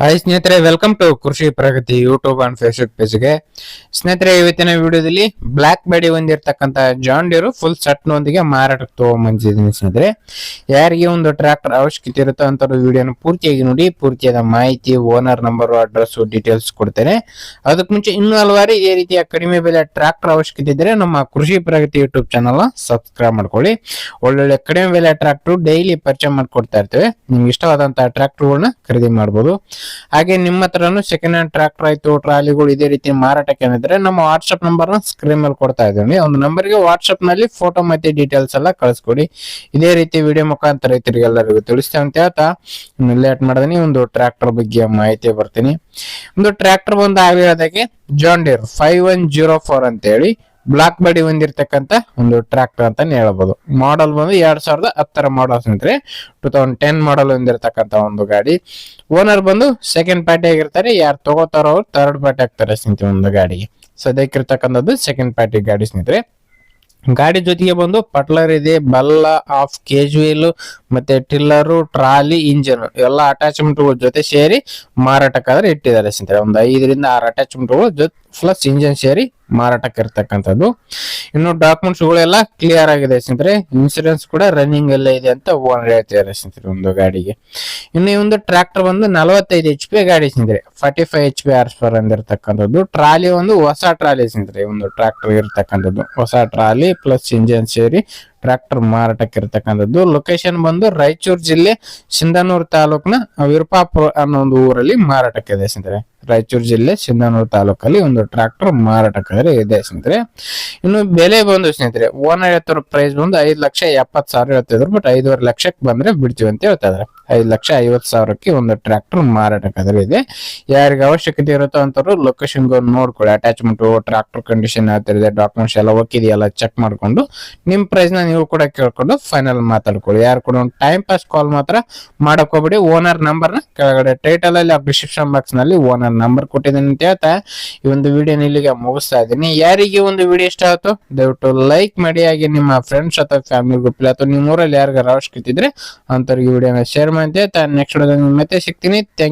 Hi ಸ್ನೇಹಿತರೆ, welcome to Krishi Pragati YouTube and Facebook ಪೇಜ್ಗೆ. ಸ್ನೇಹಿತರೆ, ಇವತ್ತಿನ ವಿಡಿಯೋದಲ್ಲಿ ಬ್ಲಾಕ್ ಬಾಡಿ ಹೊಂದಿರತಕ್ಕಂತ ಜಾನ್ ಡೀರ್ ಫುಲ್ ಸೆಟ್ ನೊಂದಿಗೆ ಮಾರಾಟಕ್ಕೆ ತಗೊಂಡ್ಬಂದಿದ್ದೀನಿ. ಸ್ನೇಹಿತರೆ, ಯಾರಿಗೆ ಒಂದು ಟ್ರಾಕ್ಟರ್ ಅವಶ್ಯಕತೆ ಇರುತ್ತೋ ಅಂತ ವಿಡಿಯೋನ ಪೂರ್ತಿಯಾಗಿ ನೋಡಿ. ಪೂರ್ತಿಯಾದ ಮಾಹಿತಿ, ಓನರ್ ನಂಬರ್, ಅಡ್ರೆಸ್, ಡೀಟೇಲ್ಸ್ ಕೊಡ್ತೇನೆ. ಅದಕ್ಕೆ ಮುಂಚೆ ಇನ್ನೂ ಹಲವಾರು ಇದೇ ರೀತಿಯ ಕಡಿಮೆ ಬೆಲೆ ಟ್ರಾಕ್ಟರ್ ಅವಶ್ಯಕತೆ ಇದ್ದರೆ ನಮ್ಮ ಕೃಷಿ ಪ್ರಗತಿ ಯೂಟ್ಯೂಬ್ ಚಾನಲ್ ಸಬ್ಸ್ಕ್ರೈಬ್ ಮಾಡ್ಕೊಳ್ಳಿ. ಒಳ್ಳೊಳ್ಳೆ ಕಡಿಮೆ ಬೆಲೆ ಟ್ರಾಕ್ಟರ್ ಡೈಲಿ ಪರಿಚಯ ಮಾಡ್ಕೊಡ್ತಾ ಇರ್ತೇವೆ. ನಿಮ್ಗೆ ಇಷ್ಟವಾದಂತಹ ಟ್ರಾಕ್ಟರ್ಗಳನ್ನ ಖರೀದಿ ಮಾಡಬಹುದು. ಹಾಗೆ ನಿಮ್ಮ ಹತ್ರನು ಸೆಕೆಂಡ್ ಹ್ಯಾಂಡ್ ಟ್ರಾಕ್ಟರ್ ಆಯ್ತು, ಟ್ರಾಲಿಗಳು ಇದೇ ರೀತಿ ಮಾರಾಟಕ್ಕೆ ಏನಿದ್ರೆ ನಮ್ಮ ವಾಟ್ಸ್ಆಪ್ ನಂಬರ್ ಸ್ಕ್ರೀನ್ ಮೇಲೆ ಕೊಡ್ತಾ ಇದ್ದೀನಿ. ಒಂದು ನಂಬರ್ಗೆ ವಾಟ್ಸ್ಆಪ್ ನಲ್ಲಿ ಫೋಟೋ ಮತ್ತೆ ಡೀಟೇಲ್ಸ್ ಎಲ್ಲ ಕಳಿಸ್ಕೊಡಿ. ಇದೇ ರೀತಿ ವಿಡಿಯೋ ಮುಖಾಂತರ ರೈತರಿಗೆ ಎಲ್ಲರಿಗೂ ತಿಳಿಸ್ತೇವೆ ಅಂತ ಹೇಳ್ತಾ ಇನ್ನು ಲೇಟ್ ಮಾಡದನಿ ಒಂದು ಟ್ರಾಕ್ಟರ್ ಬಗ್ಗೆ ಮಾಹಿತಿ ಬರ್ತೀನಿ. ಒಂದು ಟ್ರಾಕ್ಟರ್ ಬಂದು ಆಗಿರೋದಕ್ಕೆ ಜಾನ್ ಡೀರ್ 5104 ಅಂತ ಹೇಳಿ ಬ್ಲಾಕ್ ಬಾಡಿ ಹೊಂದಿರತಕ್ಕಂತ ಒಂದು ಟ್ರಾಕ್ಟರ್ ಅಂತಾನೆ ಹೇಳ್ಬೋದು. ಮಾಡಲ್ ಬಂದು 2010 ಮಾಡಲ್ ಸ್ನೇಹಿತರೆ, 2010 ಮಾಡಲ್ ಹೊಂದಿರತಕ್ಕಂತ ಒಂದು ಗಾಡಿ. ಓನರ್ ಬಂದು ಸೆಕೆಂಡ್ ಪಾರ್ಟಿ ಆಗಿರ್ತಾರೆ. ಯಾರು ತಗೋತಾರೋ ಅವ್ರು ಥರ್ಡ್ ಪಾರ್ಟಿ ಆಗ್ತಾರೆ ಸ್ನೇಹಿತರೆ. ಒಂದು ಗಾಡಿಗೆ ಸದ್ಯಕ್ಕಿರ್ತಕ್ಕಂಥದ್ದು ಸೆಕೆಂಡ್ ಪಾರ್ಟಿ ಗಾಡಿ ಸ್ನೇಹಿತರೆ. ಗಾಡಿ ಜೊತೆಗೆ ಬಂದು ಪಟ್ಲರ್ ಇದೆ, ಬಲ್ಲ, ಆಫ್ ಕೇಜ್ ವೀಲ್ ಮತ್ತೆ ಟಿಲ್ಲರು, ಟ್ರಾಲಿ, ಇಂಜಿನ್ ಎಲ್ಲ ಅಟ್ಯಾಚ್ಮೆಂಟ್ ಜೊತೆ ಸೇರಿ ಮಾರಾಟಕ್ಕಾದ್ರೆ ಇಟ್ಟಿದ್ದಾರೆ ಸ್ನೇಹಿತರೆ. ಒಂದು 5 ರಿಂದ 6 ಅಟ್ಯಾಚ್ಮೆಂಟ್ಗಳು ಜೊತೆ ಪ್ಲಸ್ ಇಂಜಿನ್ ಸೇರಿ ಮಾರಾಟಕ್ಕೆ ಇರ್ತಕ್ಕಂಥದ್ದು. ಇನ್ನು ಡಾಕ್ಯುಮೆಂಟ್ಸ್ ಗಳೆಲ್ಲ ಕ್ಲಿಯರ್ ಆಗಿದೆ ಸ್ನೇಹಿತರೆ. ಇನ್ಸೂರೆನ್ಸ್ ಕೂಡ ರನ್ನಿಂಗ್ ಎಲ್ಲ ಇದೆ ಅಂತ ಓನರ್ ಹೇಳ್ತಿದ್ದಾರೆ ಸ್ನೇಹಿತರೆ ಒಂದು ಗಾಡಿಗೆ. ಇನ್ನು ಈ ಒಂದು ಟ್ರಾಕ್ಟರ್ ಬಂದು 45 HP ಗಾಡಿ ಸ್ನೇಹಿತರೆ, 45 HP ಹಾರ್ಸ್ ಪವರ್ ಅಂದಿರತಕ್ಕಂಥದ್ದು. ಟ್ರಾಲಿ ಒಂದು ಹೊಸ ಟ್ರಾಲಿ ಸ್ನೇಹಿತರೆ, ಒಂದು ಟ್ರಾಕ್ಟರ್ ಇರ್ತಕ್ಕಂಥದ್ದು ಹೊಸ ಟ್ರಾಲಿ ಪ್ಲಸ್ ಇಂಜಿನ್ ಸೇರಿ ಟ್ರಾಕ್ಟರ್ ಮಾರಾಟಕ್ಕೆ ಇರ್ತಕ್ಕಂಥದ್ದು. ಲೊಕೇಶನ್ ಬಂದು ರಾಯಚೂರು ಜಿಲ್ಲೆ ಸಿಂಧನೂರು ತಾಲೂಕಿನ ವಿರುಪಾಪುರ ಅನ್ನೋ ಒಂದು ಊರಲ್ಲಿ ಮಾರಾಟಕ್ಕೆ ಇದೆ ಸ್ನೇಹಿತರೆ. ರಾಯಚೂರು ಜಿಲ್ಲೆ ಸಿಂಧನೂರು ತಾಲೂಕಲ್ಲಿ ಒಂದು ಟ್ರಾಕ್ಟರ್ ಮಾರಾಟಕ್ಕೆ ಇದೆ ಸ್ನೇಹಿತರೆ. ಇನ್ನು ಬೆಲೆ ಬಂದು ಸ್ನೇಹಿತರೆ, ಓನರ್ ಹೇಳ್ತಿರೋ ಪ್ರೈಸ್ ಬಂದು 5,70,000 ಹೇಳ್ತಿದ್ರು. ಬಟ್ 5.5 ಲಕ್ಷಕ್ಕೆ ಬಂದ್ರೆ ಬಿಡ್ತೀವಿ ಅಂತ ಹೇಳ್ತಾ ಇದಾರೆ. 5,50,000ಕ್ಕೆ ಒಂದು ಟ್ರಾಕ್ಟರ್ ಮಾರಾಟಕ್ಕೆ ಇದೆ. ಯಾರಿಗೆ ಅವಶ್ಯಕತೆ ಇರುತ್ತೋ ಅಂತವ್ರು ಲೊಕೇಶನ್ ನೋಡ್ಕೊಳ್ಳಿ. ಅಟ್ಯಾಚ್ಮೆಂಟ್, ಟ್ರಾಕ್ಟರ್ ಕಂಡೀಷನ್ ಆಗ್ತಿದೆ, ಡಾಕ್ಯುಮೆಂಟ್ಸ್ ಎಲ್ಲ ಒಕ್ಕಿದೆಯಲ್ಲ ಚೆಕ್ ಮಾಡ್ಕೊಂಡು ನಿಮ್ ಪ್ರೈಸ್ ನ ನೀವು ಕೂಡ ಕೇಳ್ಕೊಂಡು ಫೈನಲ್ ಮಾತಾಡ್ಕೊಳ್ಳಿ. ಯಾರು ಕೂಡ ಒಂದು ಟೈಮ್ ಪಾಸ್ ಕಾಲ್ ಮಾತ್ರ ಮಾಡಕ್ ಹೋಗ್ಬೇಡಿ. ಓನರ್ ನಂಬರ್ ನ ಕೆಳಗಡೆ ಟೈಟಲ್ ಅಲ್ಲಿ ಡಿಸ್ಕ್ರಿಪ್ಷನ್ ಬಾಕ್ಸ್ ನಲ್ಲಿ ಓನರ್ ನಂಬರ್ ಕೊಟ್ಟಿದ್ದೀನಿ ಅಂತ ಹೇಳ್ತಾ ಈ ಒಂದು ವಿಡಿಯೋ ಇಲ್ಲಿಗೆ ಮುಗಿಸ್ತಾ ಇದ್ದೀನಿ. ಯಾರಿಗೆ ಒಂದು ವಿಡಿಯೋ ಇಷ್ಟ ಆಯ್ತು ದಯವಿಟ್ಟು ಲೈಕ್ ಮಾಡಿ. ಹಾಗೆ ನಿಮ್ಮ ಫ್ರೆಂಡ್ಸ್ ಅಥವಾ ಫ್ಯಾಮಿಲಿ ಗ್ರೂಪ್ ಅಥವಾ ನಿಮ್ಮ ಊರಲ್ಲಿ ಯಾರಿಗಾರ ಅವಶ್ಯಕತೆ ಇದ್ರೆ ಅಂತವ್ರಿಗೆ ವಿಡಿಯೋನ ಶೇರ್ ಮಾಡಿ ಅಂತ ಹೇಳ್ತಾ ನೆಕ್ಸ್ಟ್ ಮತ್ತೆ ಸಿಗ್ತೀನಿ. Thank you.